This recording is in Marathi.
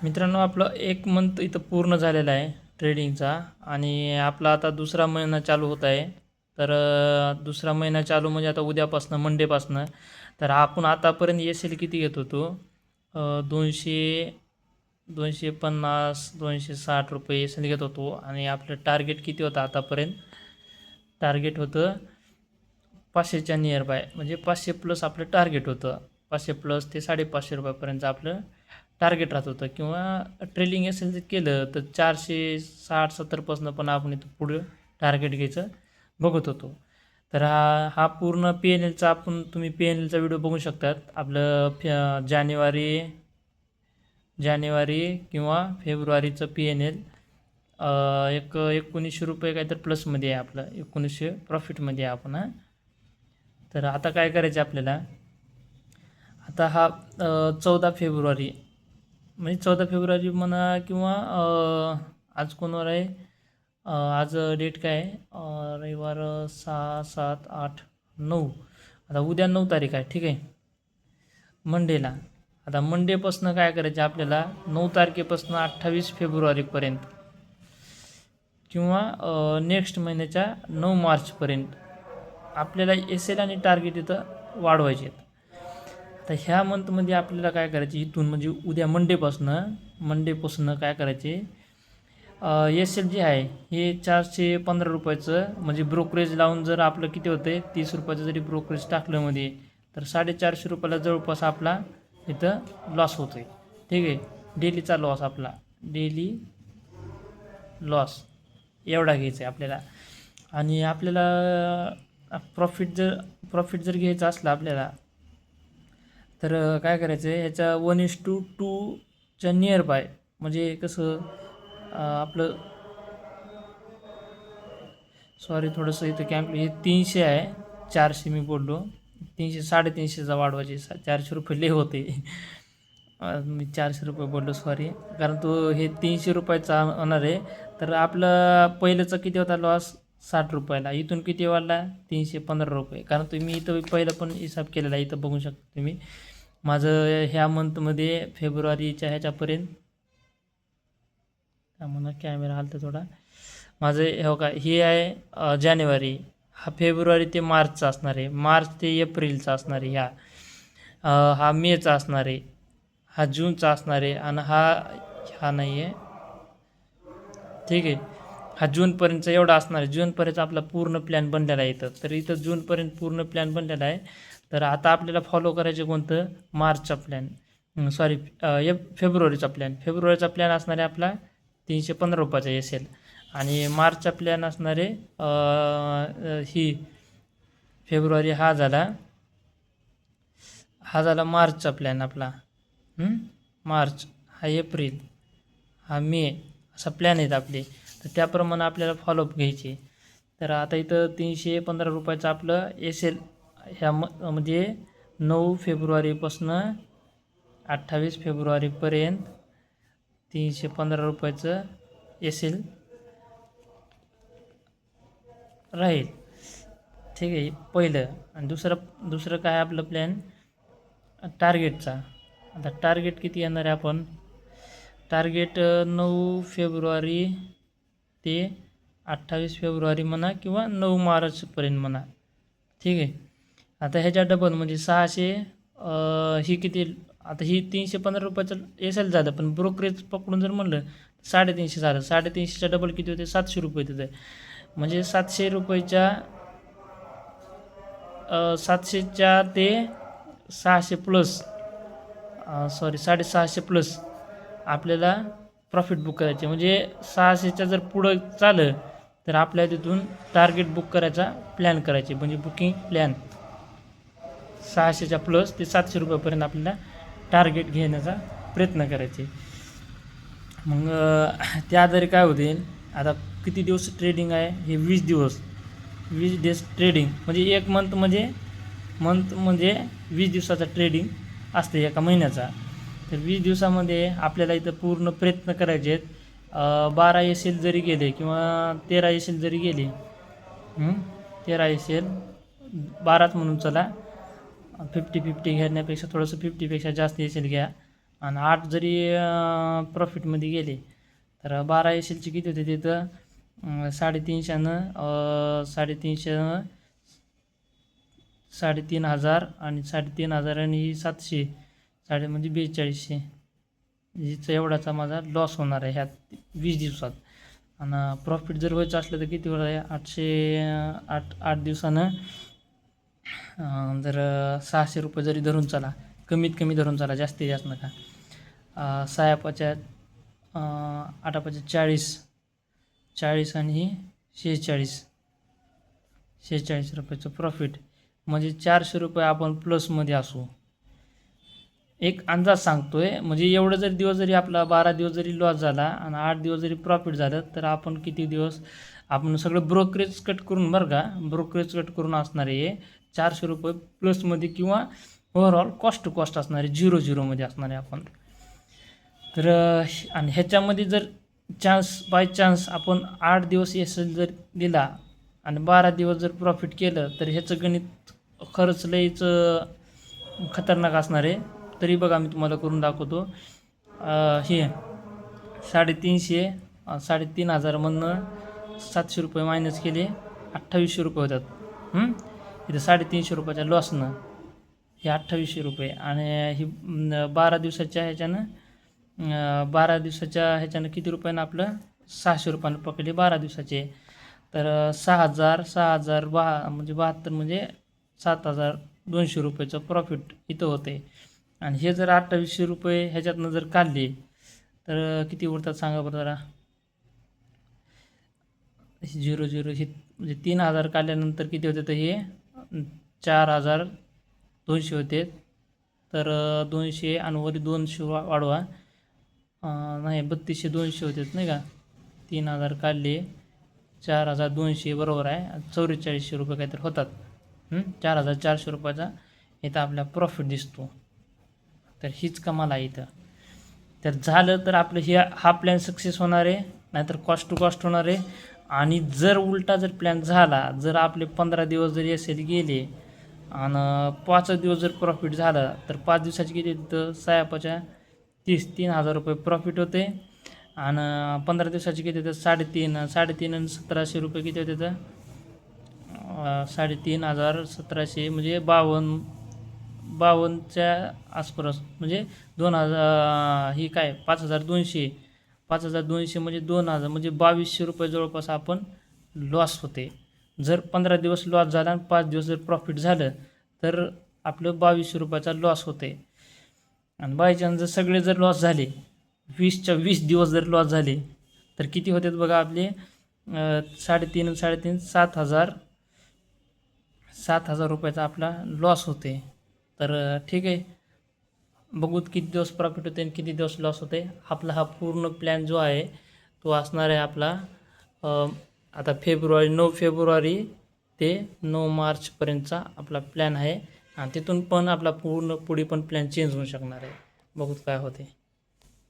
मित्रांनो, आपलं एक मंथ इथं पूर्ण झालेला आहे ट्रेडिंगचा आणि आपला आता दुसरा महिना चालू होत आहे. तर दुसरा महिना चालू म्हणजे आता उद्यापासून मंडेपासून. तर आपण आतापर्यंत एस एल किती घेत होतो? 200, 250, ₹260 एस एल घेत होतो आणि आपलं टार्गेट किती होतं आतापर्यंत? टार्गेट होतं 500च्या नियर बाय, म्हणजे 500 प्लस आपलं टार्गेट होतं. 500 प्लस ते ₹550 आपलं टार्गेट राहत होतं. किंवा ट्रेलिंग असेल तर केलं तर 460-70 पासून पण आपण इथं पुढे टार्गेट घ्यायचं बघत होतो. तर हा हा पूर्ण पी एन एलचा तुम्ही पी एन एलचा व्हिडिओ बघू शकतात. आपलं जानेवारी किंवा फेब्रुवारीचं पी एन एल एक ₹1900 काहीतरी प्लसमध्ये आहे आपलं. 1900 प्रॉफिटमध्ये आहे आपण. तर आता काय करायचं आपल्याला? आता हा 14 फेब्रुवारी, म्हणजे 14 फेब्रुवारी म्हणा किंवा आज कोणवार आहे? आज डेट काय आहे? रविवार 6, 7, 8, 9. आता उद्या 9 तारीख आहे, ठीक आहे, मंडेला. आता मंडेपासून काय करायचं आपल्याला? 9 तारखेपासून 28 फेब्रुवारीपर्यंत किंवा नेक्स्ट महिन्याच्या 9 मार्चपर्यंत आपल्याला एस एल आणि टार्गेट इथं वाढवायचे आहेत. तर ह्या मंथमध्ये आपल्याला काय करायचे? इथून म्हणजे उद्या मंडेपासून काय करायचे? एस एल जे आहे हे ₹415 म्हणजे ब्रोकरेज लावून जर आपलं किती होते? ₹30 जरी ब्रोकरेज टाकलं मध्ये, तर ₹450 जवळपास आपला इथं लॉस होतो आहे, ठीक आहे. डेलीचा लॉस आपला, डेली लॉस एवढा घ्यायचा आहे आपल्याला. आणि आपल्याला प्रॉफिट जर घ्यायचा असला आपल्याला, तर काय करायचं आहे? ह्याच्या 1:2च्या नियर बाय, म्हणजे कसं आपलं, सॉरी थोडंसं इथं हे 300 आहे, 400 मी बोललो. 300 350चा वाढवायचे, ₹400 लय होते. मी ₹400 बोललो, सॉरी. कारण तो हे ₹300चा होणार आहे. तर आपलं पहिल्याचा किती होता लॉस? ₹60ला. इथून किती वाढला? ₹315. कारण तुम्ही इथं पहिलं पण हिसाब केलेला आहे, इथं बघू शकता तुम्ही. माझं ह्या मंथमध्ये फेब्रुवारीच्या ह्याच्यापर्यंत, म्हणा कॅमेरा हलतं थोडा. माझं हो का, हे आहे जानेवारी. हा फेब्रुवारी ते मार्चचा असणार आहे. मार्च ते एप्रिलचा असणार आहे. हा मेचा असणार आहे. हा जूनचा असणार आहे. आणि हा नाही आहे, ठीक आहे. हा जूनपर्यंतचा एवढा असणार आहे. जूनपर्यंत आपला पूर्ण प्लॅन बनलेला आहे इथं. तर इथं जूनपर्यंत पूर्ण प्लॅन बनलेला आहे. तर आता आपल्याला फॉलो करायचं कोणतं? मार्चचा प्लॅन, सॉरी फेब्रुवारीचा प्लॅन. फेब्रुवारीचा प्लॅन असणार आहे आपला ₹315 एस एल. आणि मार्चचा प्लॅन असणार आहे ही फेब्रुवारी. हा झाला मार्चचा प्लॅन आपला. मार्च, हा एप्रिल, हा मे, असा प्लॅन आहेत आपले. तर त्याप्रमाणे आपल्याला फॉलोअप घ्यायचे. तर आता इथं ₹315 आपलं एस एल, म्हणजे 9 फेब्रुवारीपासून 28 फेब्रुवारीपर्यंत ₹315 एस एल राहील, ठीक आहे, पहिलं. आणि दुसरं काय आपलं प्लॅन? टार्गेटचा. आता टार्गेट किती येणार आहे? आपण टार्गेट 9 फेब्रुवारी ते 28 फेब्रुवारी म्हणा किंवा 9 मार्चपर्यंत म्हणा, ठीक आहे. आता ह्याच्या डबल म्हणजे 600, ही किती? आता ही ₹315 एस एल झालं, पण ब्रोकरेज पकडून जर म्हणलं 350 झालं. 350च्या डबल किती होते? ₹700 तिथं. म्हणजे ₹700च्या ते 600 प्लस, सॉरी 650 प्लस आपल्याला प्रॉफिट बुक करायचे. म्हणजे 600च्या जर पुढं चालं तर आपल्याला तिथून टार्गेट बुक करायचा प्लॅन करायचे. म्हणजे बुकिंग प्लॅन 600च्या प्लस ते ₹700पर्यंत आपल्याला टार्गेट घेण्याचा प्रयत्न करायचे. मग त्या आधारे काय होते? आता किती दिवस ट्रेडिंग आहे? हे 20 दिवस, 20 डेज ट्रेडिंग. म्हणजे एक मंथ म्हणजे 20 दिवसाचा ट्रेडिंग असते एका महिन्याचा. तर 20 दिवसामध्ये आपल्याला इथं पूर्ण प्रयत्न करायचे आहेत. 12 एस एल जरी गेले किंवा 13 एस एल जरी गेले, 13 एस एल, 12च म्हणून चला, 50-50 घेण्यापेक्षा थोडंसं 50पेक्षा जास्त एस एल घ्या. आणि 8 जरी प्रॉफिटमध्ये गेले तर 12 एसएलची किती होते तिथं 350 3,500 आणि 3,500 आणि 700 म्हणजे 4200 हिचा एवढाचा माझा लॉस होणार आहे ह्या 20 दिवसात. आणि प्रॉफिट जर व्हायचं असलं तर किती होणार आहे 8 दिवसानं जर 600 रुपये जरी धरून चला, कमीत कमी धरून चला, जास्तीत जास्त नका. 6 8 40 आणि 46 रुपयाचं प्रॉफिट म्हणजे 400 रुपये आपण प्लसमध्ये असू. एक अंदाज सांगतोय, म्हणजे एवढं जरी दिवस जरी आपला 12 दिवस जरी लॉस झाला आणि 8 दिवस जरी प्रॉफिट झालं तर आपण किती दिवस आपण सगळं ब्रोकरेज कट करून बरं का, ब्रोकरेज कट करून असणारे 400 रुपये प्लसमध्ये किंवा ओव्हरऑल कॉस्ट असणारे 0 असणारे आपण. तर आणि ह्याच्यामध्ये जर बाय चान्स आपण 8 दिवस एसएल जर दिला आणि 12 दिवस जर प्रॉफिट केलं तर ह्याचं गणित खरंच लईच खतरनाक असणार आहे. तरी बघा मी तुम्हाला करून दाखवतो. हे 350 3,500मधनं 700 रुपये मायनस केले 2800 रुपये होतात. इथं 350 रुपयाच्या लॉसनं हे 2800 रुपये आणि ही 12 दिवसाच्या ह्याच्यानं किती रुपयानं आपलं 600 रुपयानं पकडले 12 दिवसाचे. तर 6,000 म्हणजे 72 म्हणजे 7,200 रुपयाचं प्रॉफिट इथं होते. आणि हे जर 2800 रुपये ह्याच्यातनं जर काढले तर किती उरतात सांगा बरं जरा. 0 हे म्हणजे 3,000 काढल्यानंतर किती होते तर हे 4,200 होते. तर 200 आणि वरी 200 वाढवा, नाही 3,200 होते नाही का. 3,000 काढले 4,200 बरोबर आहे 4400 रुपये काहीतरी होतात. 4,400 रुपयाचा इथं आपला प्रॉफिट दिसतो. तर हीच कमाल आहे इथं. तर झालं तर आपलं हा प्लॅन सक्सेस होणार आहे, नाहीतर कॉस्ट टू कॉस्ट होणार आहे. आणि जर उलटा जर प्लॅन झाला, जर आपले 15 दिवस जरी असेल गेले आणि 5 दिवस जर प्रॉफिट झालं तर 5 दिवसाची किती तिथं 3,000 रुपये प्रॉफिट होते. आणि 15 दिवसाची किती होतं 3,500 आणि 1,700 रुपये किती होते तर 3,500 1,700 म्हणजे 52च्या आसपास म्हणजे 2,000 ही काय 5,200 म्हणजे 2,000 म्हणजे 2,200 रुपये जवळपास आपण लॉस होते. जर 15 दिवस लॉस झाला आणि 5 दिवस जर प्रॉफिट झालं तर आपलं 2,200 रुपयाचा लॉस होते. आणि बाय चान्स जर सगळे जर लॉस झाले 20च्या 20 दिवस जर लॉस झाले तर किती होतात बघा आपले 3,500 7,000 रुपयाचा आपला लॉस होते. तर ठीक आहे, बघूत किती दिवस प्रॉफिट होते आणि किती दिवस लॉस होते. आपला हा पूर्ण प्लॅन जो आहे तो असणार आहे आपला आता 9 फेब्रुवारी ते 9 मार्चपर्यंतचा आपला प्लॅन आहे. आणि तिथून पण आपला पूर्ण पुढे पण प्लॅन चेंज होऊ शकणार आहे. बघूत काय होते.